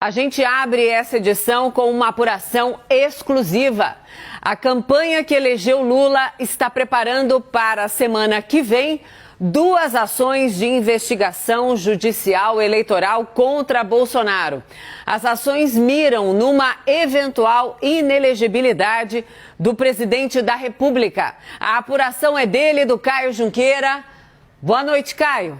A gente abre essa edição com uma apuração exclusiva. A campanha que elegeu Lula está preparando para a semana que vem 2 ações de investigação judicial eleitoral contra Bolsonaro. As ações miram numa eventual inelegibilidade do presidente da República. A apuração é dele, do Caio Junqueira. Boa noite, Caio.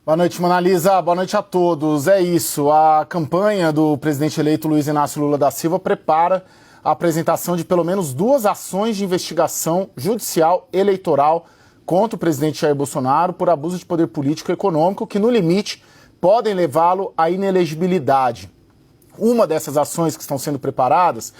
Boa noite, Mona Lisa. Boa noite a todos. É isso, a campanha do presidente eleito Luiz Inácio Lula da Silva prepara a apresentação de pelo menos 2 ações de investigação judicial eleitoral contra o presidente Jair Bolsonaro por abuso de poder político e econômico que, no limite, podem levá-lo à inelegibilidade. Uma dessas ações que estão sendo preparadas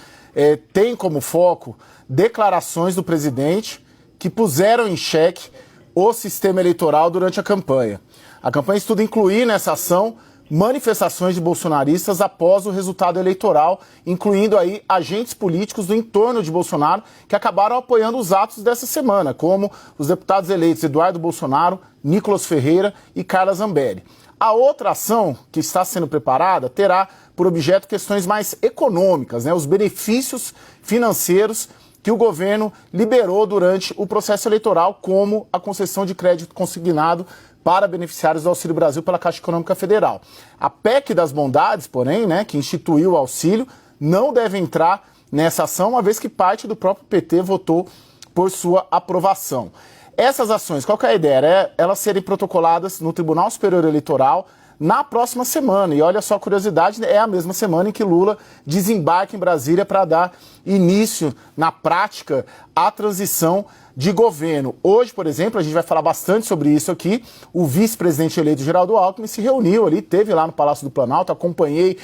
tem como foco declarações do presidente que puseram em xeque o sistema eleitoral durante a campanha. A campanha estuda incluir nessa ação manifestações de bolsonaristas após o resultado eleitoral, incluindo aí agentes políticos do entorno de Bolsonaro que acabaram apoiando os atos dessa semana, como os deputados eleitos Eduardo Bolsonaro, Nicolas Ferreira e Carla Zambelli. A outra ação que está sendo preparada terá por objeto questões mais econômicas, os benefícios financeiros que o governo liberou durante o processo eleitoral, como a concessão de crédito consignado para beneficiários do Auxílio Brasil pela Caixa Econômica Federal. A PEC das bondades, porém, que instituiu o auxílio, não deve entrar nessa ação, uma vez que parte do próprio PT votou por sua aprovação. Essas ações, qual que é a ideia? É elas serem protocoladas no Tribunal Superior Eleitoral na próxima semana. E olha só a curiosidade, é a mesma semana em que Lula desembarca em Brasília para dar início, na prática, à transição de governo. Hoje, por exemplo, a gente vai falar bastante sobre isso aqui, o vice-presidente eleito Geraldo Alckmin se reuniu ali, esteve lá no Palácio do Planalto, acompanhei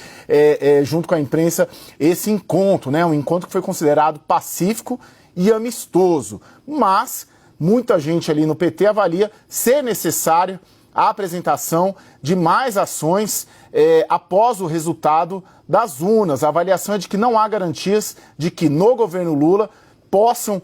junto com a imprensa esse encontro, um encontro que foi considerado pacífico e amistoso, mas muita gente ali no PT avalia ser necessária a apresentação de mais ações após o resultado das urnas. A avaliação é de que não há garantias de que no governo Lula possam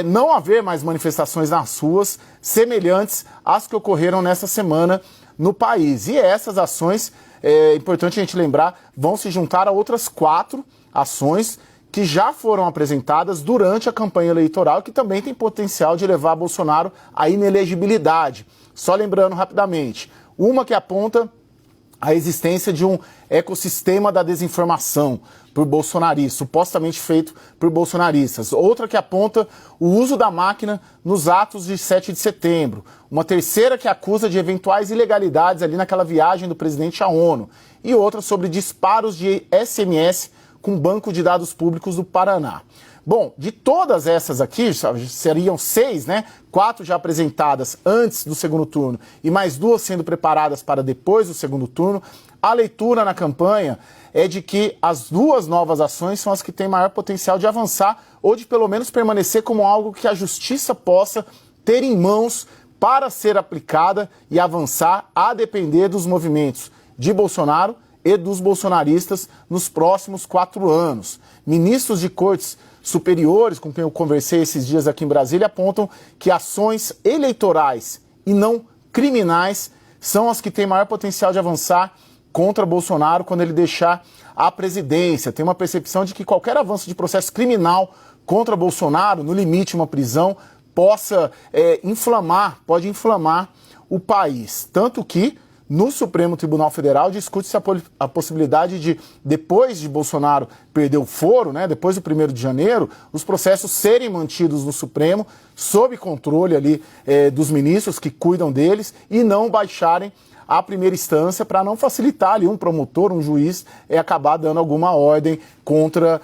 não haver mais manifestações nas ruas semelhantes às que ocorreram nessa semana no país. E essas ações, é importante a gente lembrar, vão se juntar a outras 4 ações que já foram apresentadas durante a campanha eleitoral e que também tem potencial de levar Bolsonaro à inelegibilidade. Só lembrando rapidamente, uma que aponta a existência de um ecossistema da desinformação por bolsonaristas, supostamente feito por bolsonaristas. Outra que aponta o uso da máquina nos atos de 7 de setembro. Uma terceira que acusa de eventuais ilegalidades ali naquela viagem do presidente à ONU. E outra sobre disparos de SMS com banco de dados públicos do Paraná. Bom, de todas essas aqui, seriam 6, 4 já apresentadas antes do segundo turno e mais 2 sendo preparadas para depois do segundo turno. A leitura na campanha é de que as 2 novas ações são as que têm maior potencial de avançar ou de pelo menos permanecer como algo que a justiça possa ter em mãos para ser aplicada e avançar a depender dos movimentos de Bolsonaro e dos bolsonaristas nos próximos 4 anos. Ministros de cortes superiores, com quem eu conversei esses dias aqui em Brasília, apontam que ações eleitorais e não criminais são as que têm maior potencial de avançar contra Bolsonaro quando ele deixar a presidência. Tem uma percepção de que qualquer avanço de processo criminal contra Bolsonaro, no limite uma prisão, pode inflamar o país. Tanto que no Supremo Tribunal Federal discute-se a possibilidade de, depois de Bolsonaro perder o foro, depois do 1º de janeiro, os processos serem mantidos no Supremo, sob controle ali dos ministros que cuidam deles, e não baixarem à primeira instância para não facilitar ali um promotor, um juiz, acabar dando alguma ordem contra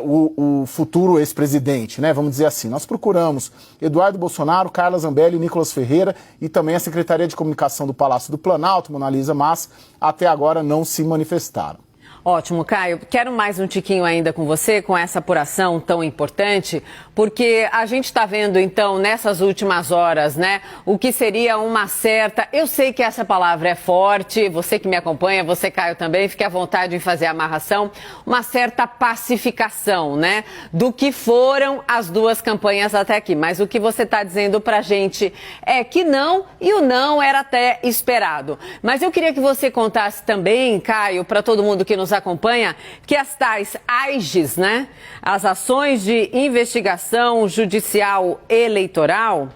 o futuro ex-presidente, vamos dizer assim. Nós procuramos Eduardo Bolsonaro, Carla Zambelli, Nicolas Ferreira e também a Secretaria de Comunicação do Palácio do Planalto, Mona Lisa, mas até agora não se manifestaram. Ótimo, Caio. Quero mais um tiquinho ainda com você, com essa apuração tão importante, porque a gente está vendo, então, nessas últimas horas, né, o que seria uma certa... Eu sei que essa palavra é forte, você que me acompanha, você, Caio, também, fique à vontade em fazer a amarração, uma certa pacificação, né, do que foram as duas campanhas até aqui. Mas o que você está dizendo pra gente é que não, e o não era até esperado. Mas eu queria que você contasse também, Caio, para todo mundo que nos acompanha, que as tais AGs, né, as ações de investigação judicial eleitoral,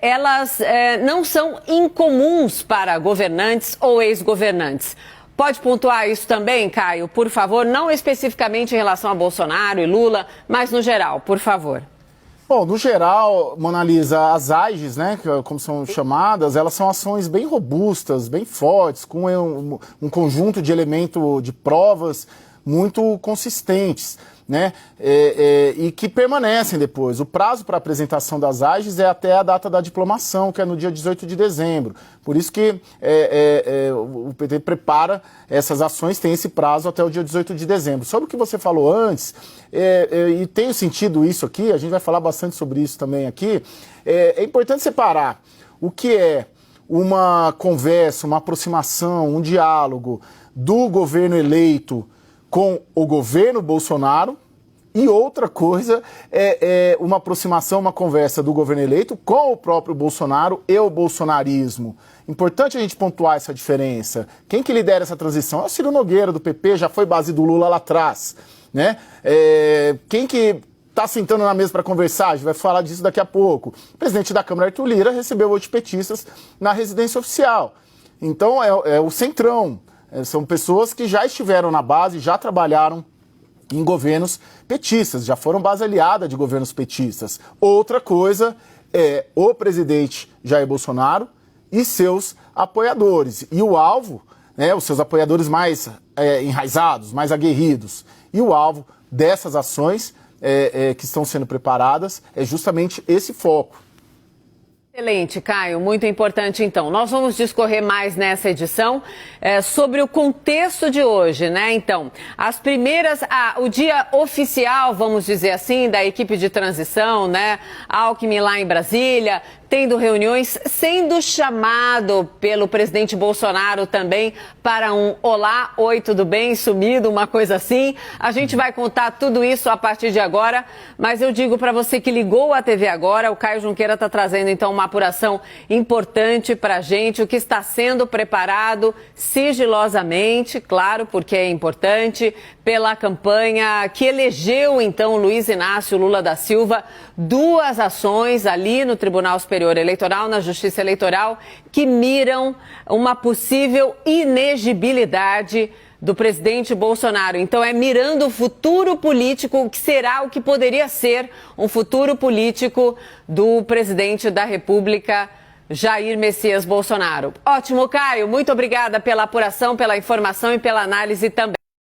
elas não são incomuns para governantes ou ex-governantes. Pode pontuar isso também, Caio, por favor, não especificamente em relação a Bolsonaro e Lula, mas no geral, por favor. Bom, no geral, Mona Lisa, as AGs, né, como são chamadas, elas são ações bem robustas, bem fortes, com um conjunto de elementos de provas muito consistentes, né, e que permanecem depois. O prazo para apresentação das AGs é até a data da diplomação, que é no dia 18 de dezembro. Por isso que o PT prepara essas ações, tem esse prazo até o dia 18 de dezembro. Sobre o que você falou antes, e tem sentido isso aqui, a gente vai falar bastante sobre isso também aqui, é importante separar o que é uma conversa, uma aproximação, um diálogo do governo eleito com o governo Bolsonaro, e outra coisa é uma aproximação, uma conversa do governo eleito com o próprio Bolsonaro e o bolsonarismo. Importante a gente pontuar essa diferença. Quem que lidera essa transição? É o Ciro Nogueira, do PP, já foi base do Lula lá atrás, né? Quem que está sentando na mesa para conversar? A gente vai falar disso daqui a pouco. O presidente da Câmara, Arthur Lira, recebeu outros petistas na residência oficial. Então é o centrão. São pessoas que já estiveram na base, já trabalharam em governos petistas, já foram base aliada de governos petistas. Outra coisa é o presidente Jair Bolsonaro e seus apoiadores. E o alvo, né, os seus apoiadores mais enraizados, mais aguerridos. E o alvo dessas ações que estão sendo preparadas é justamente esse foco. Excelente, Caio, muito importante então. Nós vamos discorrer mais nessa edição sobre o contexto de hoje, né? Então, as primeiras, o dia oficial, vamos dizer assim, da equipe de transição, né? Alckmin lá em Brasília, tendo reuniões, sendo chamado pelo presidente Bolsonaro também para um olá, oi, tudo bem, sumido, uma coisa assim. A gente vai contar tudo isso a partir de agora, mas eu digo para você que ligou a TV agora, o Caio Junqueira está trazendo então uma apuração importante para a gente, o que está sendo preparado sigilosamente, claro, porque é importante, pela campanha que elegeu então Luiz Inácio Lula da Silva, duas ações ali no Tribunal Superior Eleitoral, na Justiça Eleitoral, que miram uma possível inegibilidade do presidente Bolsonaro. Então é mirando o futuro político, o que será, o que poderia ser um futuro político do presidente da República, Jair Messias Bolsonaro. Ótimo, Caio. Muito obrigada pela apuração, pela informação e pela análise também.